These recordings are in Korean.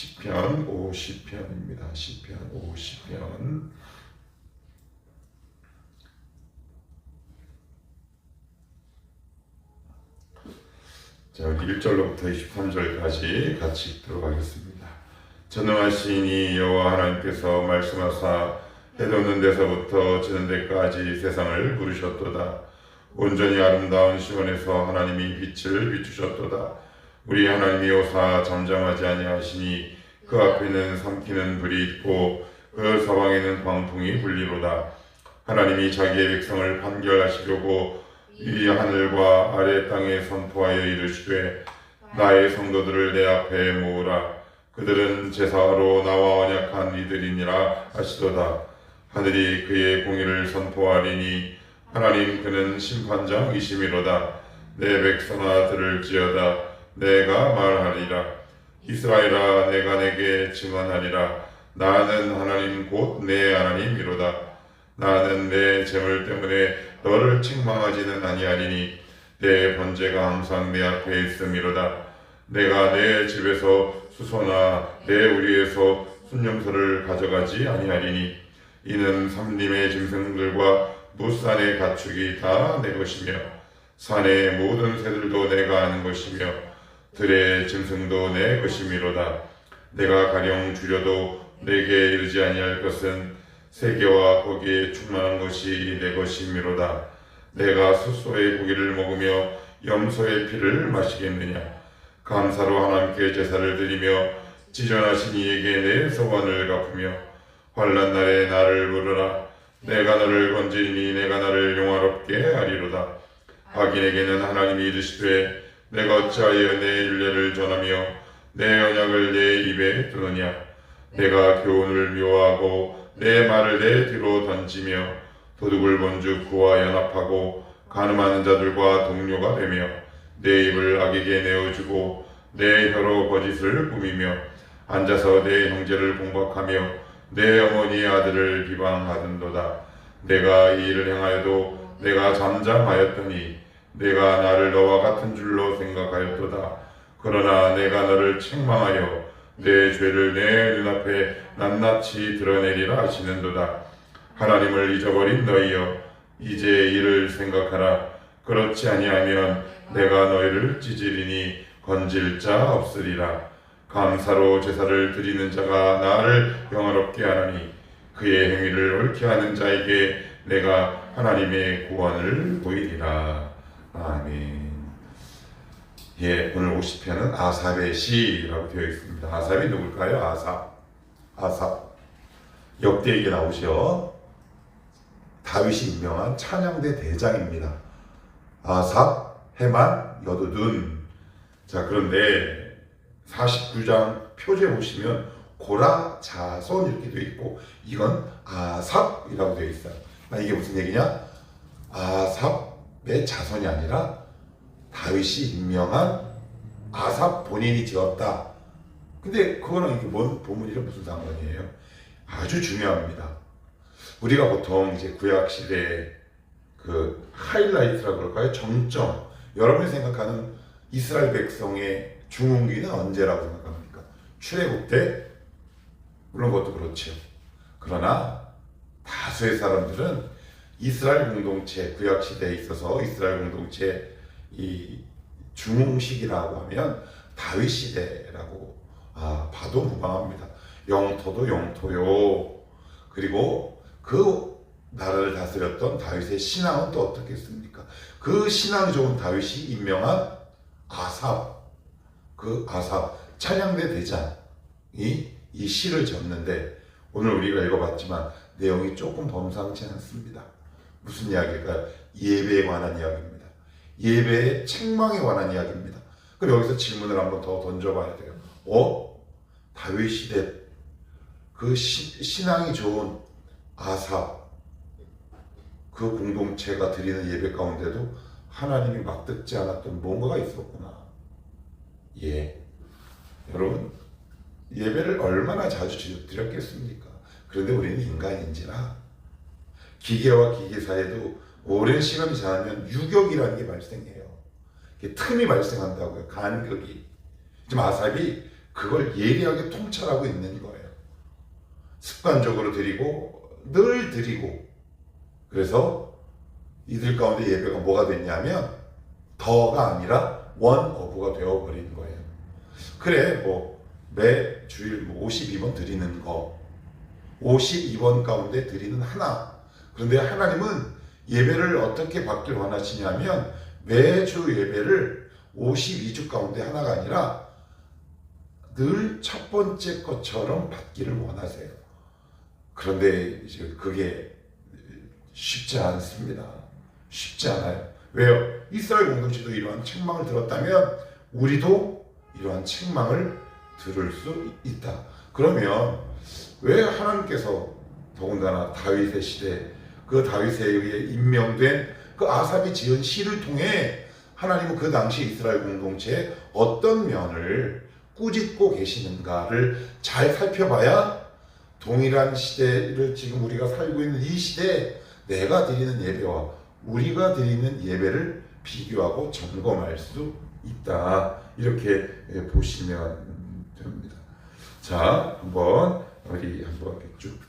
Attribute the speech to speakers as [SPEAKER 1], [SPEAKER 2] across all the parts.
[SPEAKER 1] 시편 50편입니다. 시편 50편. 자, 우리 1절로부터 23절까지 같이 읽도록 하겠습니다. 전능하신 이 여호와 하나님께서 말씀하사 해 돋는 데서부터 지는 데까지 세상을 부르셨도다. 온전히 아름다운 시온에서 하나님이 빛을 비추셨도다. 우리 하나님이 오사 잠잠하지 아니하시니 그 앞에는 삼키는 불이 있고 그 서방에는 광풍이 불리로다. 하나님이 자기의 백성을 판결하시려고 이 하늘과 아래 땅에 선포하여 이르시되 나의 성도들을 내 앞에 모으라. 그들은 제사로 나와 언약한 이들이니라 하시도다. 하늘이 그의 공의를 선포하리니 하나님 그는 심판장이시미로다. 내 백성아 들을지어다. 내가 말하리라. 이스라엘아 내가 내게 증언하리라. 나는 하나님 곧 내 하나님이로다. 나는 내 재물 때문에 너를 책망하지는 아니하리니 내 번제가 항상 내 앞에 있음이로다. 내가 내 집에서 수소나 내 우리에서 순념소를 가져가지 아니하리니 이는 삼림의 짐승들과 무산의 가축이 다 내 것이며 산의 모든 새들도 내가 아는 것이며 들의 짐승도 내 것이미로다. 내가 가령 줄여도 내게 이르지 아니할 것은 세계와 거기에 충만한 것이 내 것이미로다. 내가 숫소의 고기를 먹으며 염소의 피를 마시겠느냐. 감사로 하나님께 제사를 드리며 지전하신 이에게 내 소원을 갚으며 환난 날에 나를 부르라. 내가 너를 건지리니 내가 너를 용화롭게 하리로다. 악인에게는 하나님이 이르시되 내가 어찌하여 내 율례를 전하며 내 언약을 내 입에 두느냐. 내가 교훈을 미워하고 내 말을 내 뒤로 던지며 도둑을 본즉 그와 연합하고 간음하는 자들과 동료가 되며 내 입을 악에게 내어주고 내 혀로 거짓을 꾸미며 앉아서 내 형제를 공박하며 내 어머니의 아들을 비방하던도다. 내가 이 일을 행하여도 내가 잠잠하였더니 내가 나를 너와 같은 줄로 생각하였도다. 그러나 내가 너를 책망하여 내 죄를 내 눈앞에 낱낱이 드러내리라 하시는도다. 하나님을 잊어버린 너희여 이제 이를 생각하라. 그렇지 아니하면 내가 너희를 찢으리니 건질 자 없으리라. 감사로 제사를 드리는 자가 나를 영화롭게 하나니 그의 행위를 옳게 하는 자에게 내가 하나님의 구원을 보이리라. 아멘. 예, 오늘 50편은 아삽의 시라고 되어 있습니다. 아삽이 누굴까요? 아삽. 역대기에 나오죠. 다윗이 임명한 찬양대 대장입니다. 아삽, 헤만, 여두둔. 자, 그런데 49장 표지에 보시면 고라, 자손 이렇게 되어 있고 이건 아삽이라고 되어 있어요. 이게 무슨 얘기냐? 아삽의 자손이 아니라 다윗이 임명한 아삽 본인이 지었다. 근데 그거랑 이게 뭔 본문이랑 무슨 상관이에요? 아주 중요합니다. 우리가 보통 이제 구약 시대에 그 하이라이트라고 그럴까요? 정점. 여러분이 생각하는 이스라엘 백성의 중흥기는 언제라고 생각합니까? 출애굽 때? 물론 그것도 그렇죠. 그러나 다수의 사람들은 이스라엘 공동체, 구약 시대에 있어서 이스라엘 공동체 이 중흥시기라고 하면 다윗 시대라고 봐도 무방합니다. 영토도 영토요. 그리고 그 나라를 다스렸던 다윗의 신앙은 또 어떻겠습니까? 그 신앙이 좋은 다윗이 임명한 아삽, 그 아삽 찬양대 대장이 이 시를 적는데 오늘 우리가 읽어봤지만 내용이 조금 범상치 않습니다. 무슨 이야기일까요? 예배에 관한 이야기입니다. 예배의 책망에 관한 이야기입니다. 그럼 여기서 질문을 한번 더 던져봐야 돼요. 다윗 시대 그 신앙이 좋은 아삽 그 공동체가 드리는 예배 가운데도 하나님이 막듣지 않았던 뭔가가 있었구나. 예, 여러분 예배를 얼마나 자주 드렸겠습니까? 그런데 우리는 인간인지라 기계와 기계 사이에도 오랜 시간이 지나면 유격이라는 게 발생해요. 틈이 발생한다고요. 간격이. 지금 아삽이 그걸 예리하게 통찰하고 있는 거예요. 습관적으로 드리고 늘 드리고, 그래서 이들 가운데 예배가 뭐가 됐냐면 더가 아니라 원어부가 되어버린 거예요. 그래 뭐 매 주일 52번 드리는 거, 52번 가운데 드리는 하나. 그런데 하나님은 예배를 어떻게 받길 원하시냐면 매주 예배를 52주 가운데 하나가 아니라 늘 첫 번째 것처럼 받기를 원하세요. 그런데 이제 그게 쉽지 않습니다. 쉽지 않아요. 왜요? 이스라엘 공동체도 이러한 책망을 들었다면 우리도 이러한 책망을 들을 수 있다. 그러면 왜 하나님께서 더군다나 다윗의 시대, 그 다윗에 의해 임명된 그 아삽이 지은 시를 통해 하나님은 그 당시 이스라엘 공동체의 어떤 면을 꾸짖고 계시는가를 잘 살펴봐야 동일한 시대를 지금 우리가 살고 있는 이 시대에 내가 드리는 예배와 우리가 드리는 예배를 비교하고 점검할 수 있다. 이렇게 보시면 됩니다. 자, 우리 한번 쭉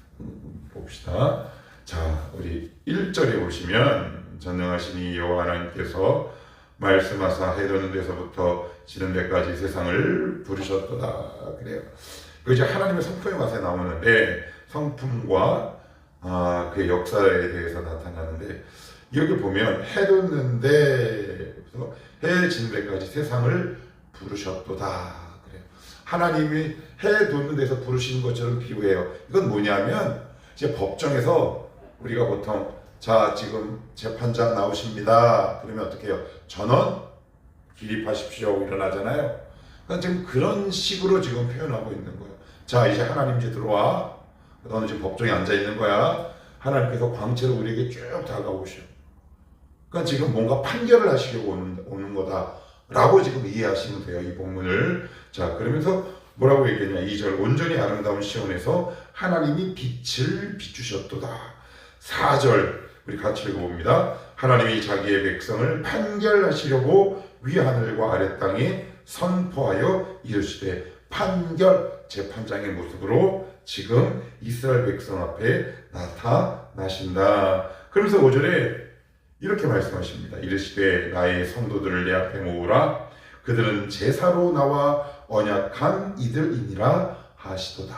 [SPEAKER 1] 봅시다. 자, 우리 1절에 보시면 전능하신 여호와 하나님께서 말씀하사 해돋는 데서부터 지는 데까지 세상을 부르셨도다. 그래요. 그 이제 하나님의 성품의 맛에 나오는데 성품과 그의 역사에 대해서 나타나는데 여기 보면 해돋는데 해 지는 데까지 세상을 부르셨도다. 그래요. 하나님이 해돋는 데서 부르시는 것처럼 비유해요. 이건 뭐냐면 이제 법정에서 우리가 보통 자 지금 재판장 나오십니다. 그러면 어떻게 해요? 전원 기립하십시오 일어나잖아요. 그러니까 지금 그런 식으로 지금 표현하고 있는 거예요. 자 이제 하나님 이제 들어와. 너는 지금 법정에 앉아 있는 거야. 하나님께서 광채로 우리에게 쭉 다가오셔. 그러니까 지금 뭔가 판결을 하시려고 오는 거다라고 지금 이해하시면 돼요. 이 본문을. 자 그러면서 뭐라고 얘기했냐. 2절 온전히 아름다운 시온에서 하나님이 빛을 비추셨도다. 4절 우리 같이 읽어봅니다. 하나님이 자기의 백성을 판결하시려고 위하늘과 아래 땅에 선포하여 이르시되 판결 재판장의 모습으로 지금 이스라엘 백성 앞에 나타나신다. 그러면서 5절에 이렇게 말씀하십니다. 이르시되 나의 성도들을 내 앞에 모으라. 그들은 제사로 나와 언약한 이들이니라 하시도다.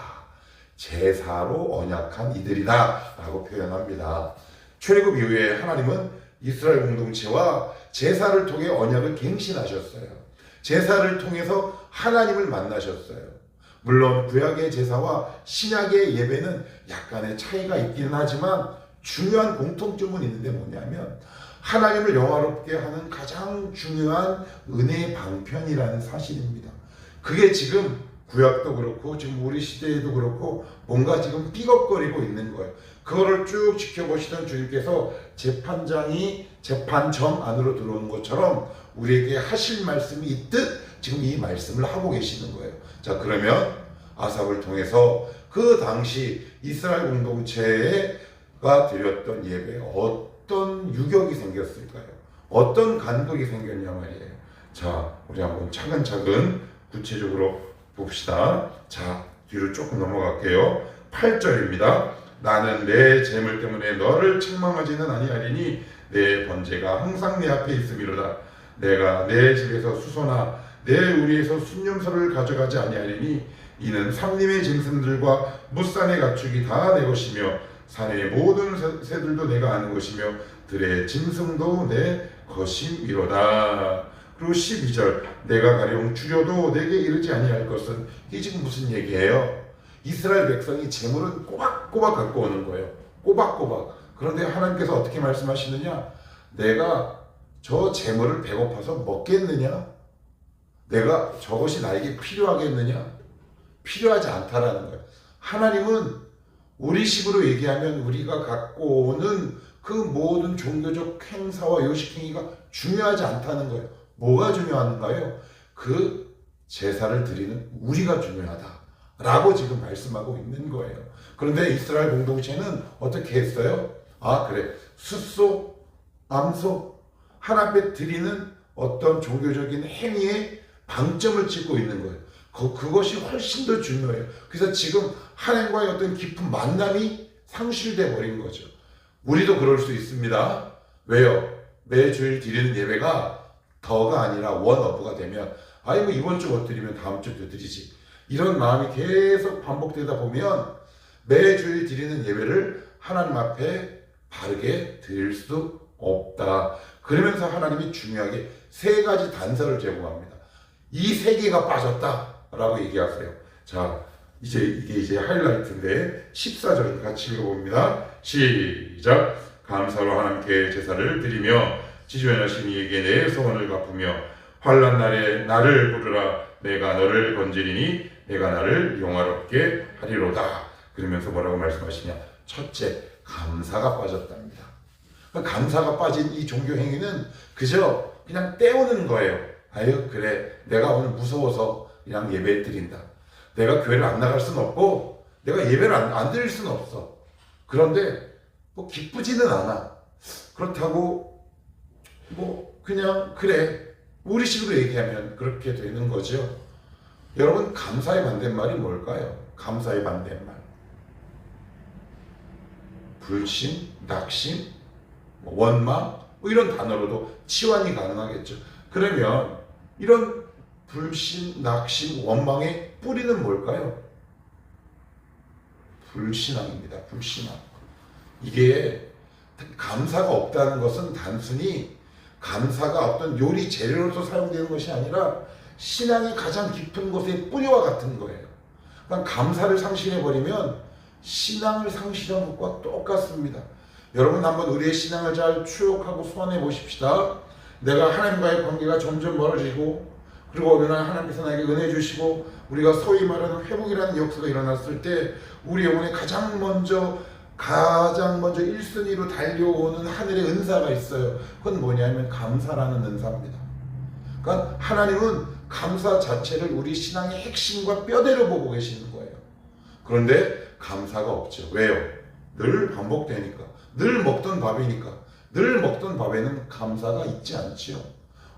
[SPEAKER 1] 제사로 언약한 이들이다 라고 표현합니다. 출애굽 이후에 하나님은 이스라엘 공동체와 제사를 통해 언약을 갱신하셨어요. 제사를 통해서 하나님을 만나셨어요. 물론 구약의 제사와 신약의 예배는 약간의 차이가 있기는 하지만 중요한 공통점은 있는데 뭐냐면 하나님을 영화롭게 하는 가장 중요한 은혜의 방편이라는 사실입니다. 그게 지금 구약도 그렇고 지금 우리 시대에도 그렇고 뭔가 지금 삐걱거리고 있는 거예요. 그거를 쭉 지켜보시던 주님께서 재판장이 재판정 안으로 들어오는 것처럼 우리에게 하실 말씀이 있듯 지금 이 말씀을 하고 계시는 거예요. 자 그러면 아삽을 통해서 그 당시 이스라엘 공동체가 드렸던 예배에 어떤 유격이 생겼을까요? 어떤 간극이 생겼냐 말이에요. 자 우리 한번 차근차근 구체적으로 봅시다. 자 뒤로 조금 넘어갈게요. 8절입니다. 나는 내 재물 때문에 너를 책망하지는 아니하리니 내 번제가 항상 내 앞에 있음이로다. 내가 내 집에서 수소나 내 우리에서 순념소를 가져가지 아니하리니 이는 삼림의 짐승들과 무산의 가축이 다 내 것이며 산의 모든 새들도 내가 아는 것이며 들의 짐승도 내 것임이로다. 그리고 12절 내가 가령 줄여도 내게 이르지 아니할 것은 이게 지금 무슨 얘기예요? 이스라엘 백성이 재물은 꼬박꼬박 갖고 오는 거예요. 꼬박꼬박. 그런데 하나님께서 어떻게 말씀하시느냐? 내가 저 재물을 배고파서 먹겠느냐? 내가 저것이 나에게 필요하겠느냐? 필요하지 않다라는 거예요. 하나님은 우리식으로 얘기하면 우리가 갖고 오는 그 모든 종교적 행사와 요식행위가 중요하지 않다는 거예요. 뭐가 중요한가요? 그 제사를 드리는 우리가 중요하다라고 지금 말씀하고 있는 거예요. 그런데 이스라엘 공동체는 어떻게 했어요? 아 그래 숫소, 암소 하나님 앞에 드리는 어떤 종교적인 행위에 방점을 찍고 있는 거예요.
[SPEAKER 2] 그것이 훨씬 더 중요해요. 그래서 지금 하나님과의 어떤 깊은 만남이 상실돼 버린 거죠. 우리도 그럴 수 있습니다. 왜요? 매주일 드리는 예배가 더가 아니라 원어브가 되면 뭐 이번 주 못 드리면 다음 주도 드리지, 이런 마음이 계속 반복되다 보면 매주일 드리는 예배를 하나님 앞에 바르게 드릴 수도 없다. 그러면서 하나님이 중요하게 세 가지 단서를 제공합니다. 이 세 개가 빠졌다라고 얘기하세요. 자, 이게 하이라이트인데 14절 같이 읽어봅니다. 시작. 감사로 하나님께 제사를 드리며 지존하신 이에게 내 소원을 갚으며 환난 날에 나를 부르라. 내가 너를 건지리니 내가 나를 영화롭게 하리로다. 그러면서 뭐라고 말씀하시냐? 첫째, 감사가 빠졌답니다. 감사가 빠진 이 종교 행위는 그저 그냥 때우는 거예요. 아유, 그래, 내가 오늘 무서워서 그냥 예배 드린다. 내가 교회를 안 나갈 수는 없고 내가 예배를 안 드릴 수는 없어. 그런데 뭐 기쁘지는 않아. 그렇다고 뭐 그냥 그래, 우리식으로 얘기하면 그렇게 되는 거죠. 여러분, 감사의 반대말이 뭘까요? 감사의 반대말, 불신, 낙심, 원망, 이런 단어로도 치환이 가능하겠죠. 그러면 이런 불신, 낙심, 원망의 뿌리는 뭘까요? 불신앙입니다. 불신앙. 이게 감사가 없다는 것은 단순히 감사가 어떤 요리 재료로서 사용되는 것이 아니라 신앙의 가장 깊은 곳의 뿌리와 같은 거예요. 그러니까 감사를 상실해버리면 신앙을 상실한 것과 똑같습니다. 여러분, 한번 우리의 신앙을 잘 추억하고 소환해 보십시다. 내가 하나님과의 관계가 점점 멀어지고, 그리고 어느 날 하나님께서 나에게 은혜 주시고 우리가 소위 말하는 회복이라는 역사가 일어났을 때 우리 영혼에 가장 먼저 1순위로 달려오는 하늘의 은사가 있어요. 그건 뭐냐면 감사라는 은사입니다. 그러니까 하나님은 감사 자체를 우리 신앙의 핵심과 뼈대로 보고 계시는 거예요. 그런데 감사가 없죠. 왜요? 늘 반복되니까. 늘 먹던 밥이니까. 늘 먹던 밥에는 감사가 있지 않지요.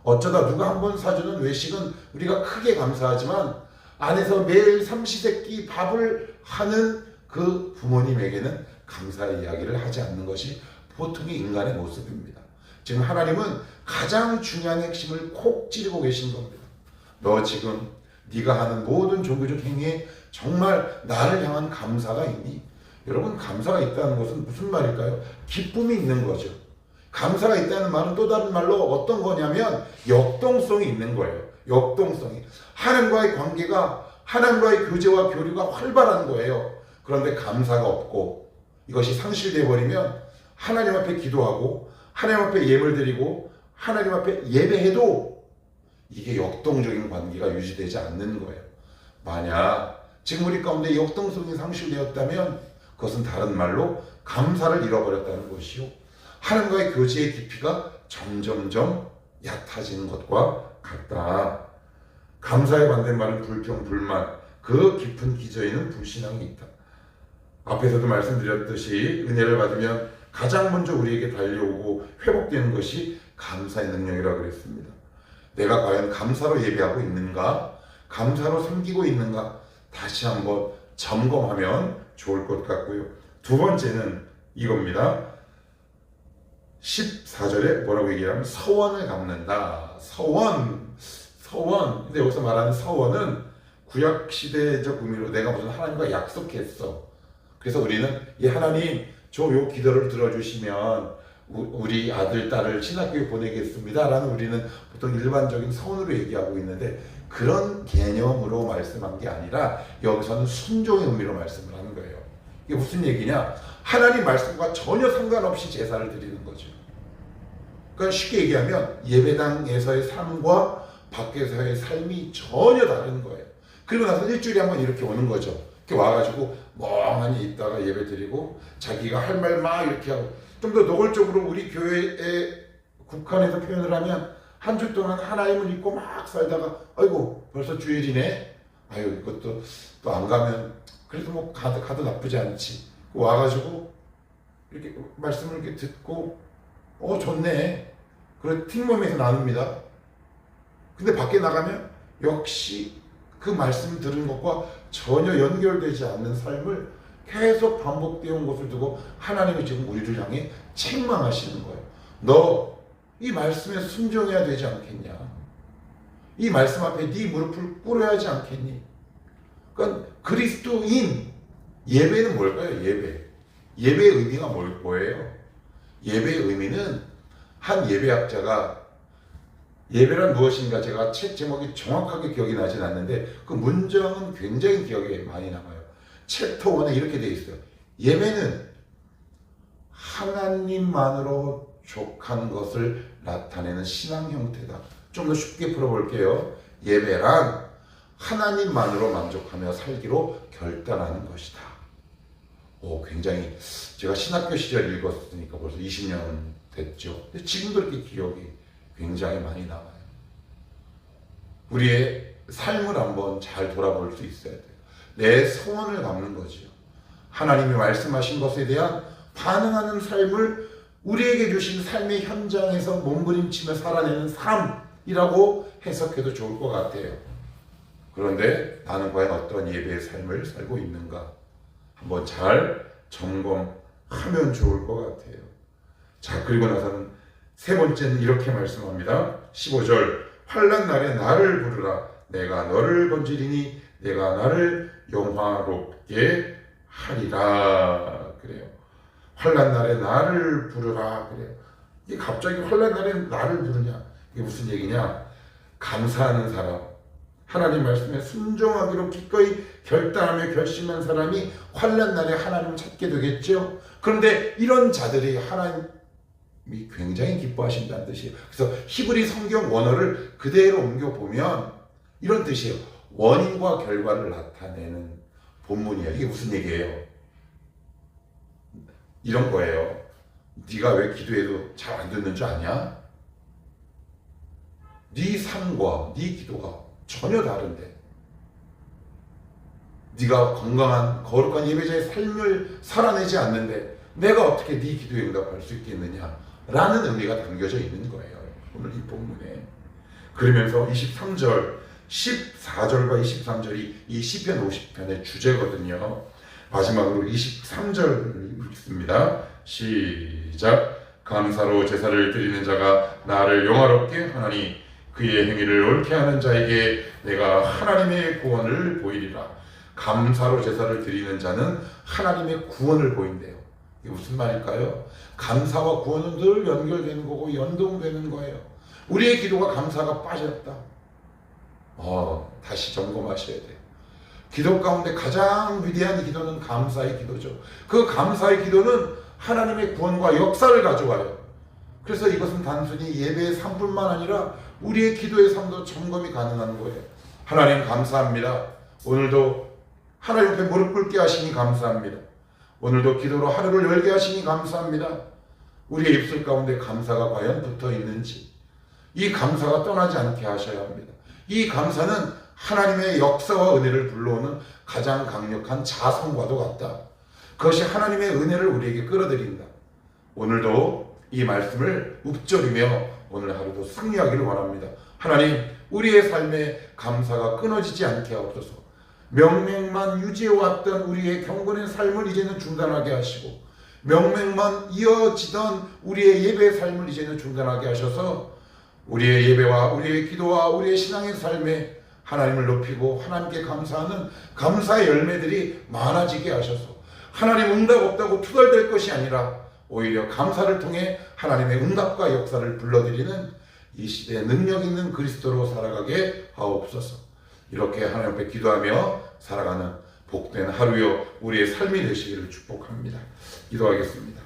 [SPEAKER 2] 어쩌다 누가 한 번 사주는 외식은 우리가 크게 감사하지만 안에서 매일 삼시세끼 밥을 하는 그 부모님에게는 감사의 이야기를 하지 않는 것이 보통의 인간의 모습입니다. 지금 하나님은 가장 중요한 핵심을 콕 찌르고 계신 겁니다. 너 지금 네가 하는 모든 종교적 행위에 정말 나를 향한 감사가 있니? 여러분, 감사가 있다는 것은 무슨 말일까요? 기쁨이 있는 거죠. 감사가 있다는 말은 또 다른 말로 어떤 거냐면 역동성이 있는 거예요. 역동성이. 하나님과의 관계가, 하나님과의 교제와 교류가 활발한 거예요. 그런데 감사가 없고 이것이 상실되어 버리면 하나님 앞에 기도하고 하나님 앞에 예물 드리고 하나님 앞에 예배해도 이게 역동적인 관계가 유지되지 않는 거예요. 만약 지금 우리 가운데 역동성이 상실되었다면 그것은 다른 말로 감사를 잃어버렸다는 것이요, 하나님과의 교제의 깊이가 점점점 얕아지는 것과 같다. 감사의 반대말은 불평, 불만, 그 깊은 기저에는 불신앙이 있다. 앞에서도 말씀드렸듯이 은혜를 받으면 가장 먼저 우리에게 달려오고 회복되는 것이 감사의 능력이라고 그랬습니다. 내가 과연 감사로 예배하고 있는가? 감사로 섬기고 있는가? 다시 한번 점검하면 좋을 것 같고요. 두 번째는 이겁니다. 14절에 뭐라고 얘기하면 서원을 갚는다. 서원. 근데 여기서 말하는 서원은 구약시대적 의미로 내가 무슨 하나님과 약속했어. 그래서 우리는 이 하나님, 요 기도를 들어주시면 우리 아들, 딸을 신학교에 보내겠습니다 라는 우리는 보통 일반적인 서원으로 얘기하고 있는데, 그런 개념으로 말씀한 게 아니라 여기서는 순종의 의미로 말씀을 하는 거예요. 이게 무슨 얘기냐? 하나님 말씀과 전혀 상관없이 제사를 드리는 거죠. 그러니까 쉽게 얘기하면 예배당에서의 삶과 밖에서의 삶이 전혀 다른 거예요. 그리고 나서 일주일에 한 번 이렇게 오는 거죠. 이렇게 와가지고 멍하니 있다가 예배 드리고 자기가 할 말 막 이렇게 하고, 좀 더 노골적으로 우리 교회에 국한해서 표현을 하면 한 주 동안 하나님을 잊고 막 살다가 아이고 벌써 주일이네, 아유 이것도 또 안 가면 그래도 뭐 가도 나쁘지 않지, 와가지고 이렇게 말씀을 이렇게 듣고 좋네, 그래 팀몸에서 나눕니다. 근데 밖에 나가면 역시 그 말씀 들은 것과 전혀 연결되지 않는 삶을 계속 반복되어 온 것을 두고 하나님이 지금 우리를 향해 책망하시는 거예요. 너 이 말씀에 순종해야 되지 않겠냐? 이 말씀 앞에 네 무릎을 꿇어야 하지 않겠니? 그러니까 그리스도인 예배는 뭘까요? 예배의 의미가 뭐예요? 예배의 의미는 한 예배학자가 예배란 무엇인가 제가 책 제목이 정확하게 기억이 나진 않는데 그 문장은 굉장히 기억에 많이 남아요. 챕터 1에 이렇게 되어 있어요. 예배는 하나님만으로 족한 것을 나타내는 신앙 형태다. 좀 더 쉽게 풀어볼게요. 예배란 하나님만으로 만족하며 살기로 결단하는 것이다. 굉장히 제가 신학교 시절 읽었으니까 벌써 20년 됐죠. 근데 지금도 이렇게 기억이 굉장히 많이 남아요. 우리의 삶을 한번 잘 돌아볼 수 있어야 돼요. 내 소원을 담는 거지요. 하나님이 말씀하신 것에 대한 반응하는 삶을 우리에게 주신 삶의 현장에서 몸부림치며 살아내는 삶이라고 해석해도 좋을 것 같아요. 그런데 나는 과연 어떤 예배의 삶을 살고 있는가? 한번 잘 점검하면 좋을 것 같아요. 자, 그리고 나서는 세 번째는 이렇게 말씀합니다. 15절 환난 날에 나를 부르라. 내가 너를 건지리니 내가 나를 영화롭게 하리라. 그래요. 환난 날에 나를 부르라. 그래요. 이게 갑자기 환난 날에 나를 부르냐? 이게 무슨 얘기냐? 감사하는 사람, 하나님 말씀에 순종하기로 기꺼이 결단하며 결심한 사람이 환난 날에 하나님을 찾게 되겠죠. 그런데 이런 자들이 하나님이 굉장히 기뻐하신다는 뜻이에요. 그래서 히브리 성경 원어를 그대로 옮겨보면 이런 뜻이에요. 원인과 결과를 나타내는 본문이에요. 이게 무슨 얘기예요? 이런 거예요. 네가 왜 기도해도 잘 안 듣는 줄 아냐? 네 삶과 네 기도가 전혀 다른데 네가 건강한 거룩한 예배자의 삶을 살아내지 않는데 내가 어떻게 네 기도에 응답할 수 있겠느냐 라는 의미가 담겨져 있는 거예요. 오늘 이 본문에. 그러면서 23절 14절과 23절이 이 시편 50편의 주제거든요. 마지막으로 23절을 읽습니다. 시작. 감사로 제사를 드리는 자가 나를 영화롭게 하나니 그의 행위를 옳게 하는 자에게 내가 하나님의 구원을 보이리라. 감사로 제사를 드리는 자는 하나님의 구원을 보인대요. 이게 무슨 말일까요? 감사와 구원은 늘 연결되는 거고 연동되는 거예요. 우리의 기도가 감사가 빠졌다. 다시 점검하셔야 돼요. 기도 가운데 가장 위대한 기도는 감사의 기도죠. 그 감사의 기도는 하나님의 구원과 역사를 가져와요. 그래서 이것은 단순히 예배의 삶뿐만 아니라 우리의 기도의 삶도 점검이 가능한 거예요. 하나님 감사합니다. 오늘도 하나님 앞에 무릎 꿇게 하시니 감사합니다. 오늘도 기도로 하루를 열게 하시니 감사합니다. 우리의 입술 가운데 감사가 과연 붙어 있는지, 이 감사가 떠나지 않게 하셔야 합니다. 이 감사는 하나님의 역사와 은혜를 불러오는 가장 강력한 자성과도 같다. 그것이 하나님의 은혜를 우리에게 끌어들인다. 오늘도 이 말씀을 읊조리며 오늘 하루도 승리하기를 원합니다. 하나님, 우리의 삶에 감사가 끊어지지 않게 하옵소서. 명맥만 유지해왔던 우리의 경건의 삶을 이제는 중단하게 하시고, 명맥만 이어지던 우리의 예배의 삶을 이제는 중단하게 하셔서 우리의 예배와 우리의 기도와 우리의 신앙의 삶에 하나님을 높이고 하나님께 감사하는 감사의 열매들이 많아지게 하셔서 하나님 응답 없다고 투덜댈 것이 아니라 오히려 감사를 통해 하나님의 응답과 역사를 불러들이는 이 시대에 능력 있는 그리스도로 살아가게 하옵소서. 이렇게 하나님 앞에 기도하며 살아가는 복된 하루요 우리의 삶이 되시기를 축복합니다. 기도하겠습니다.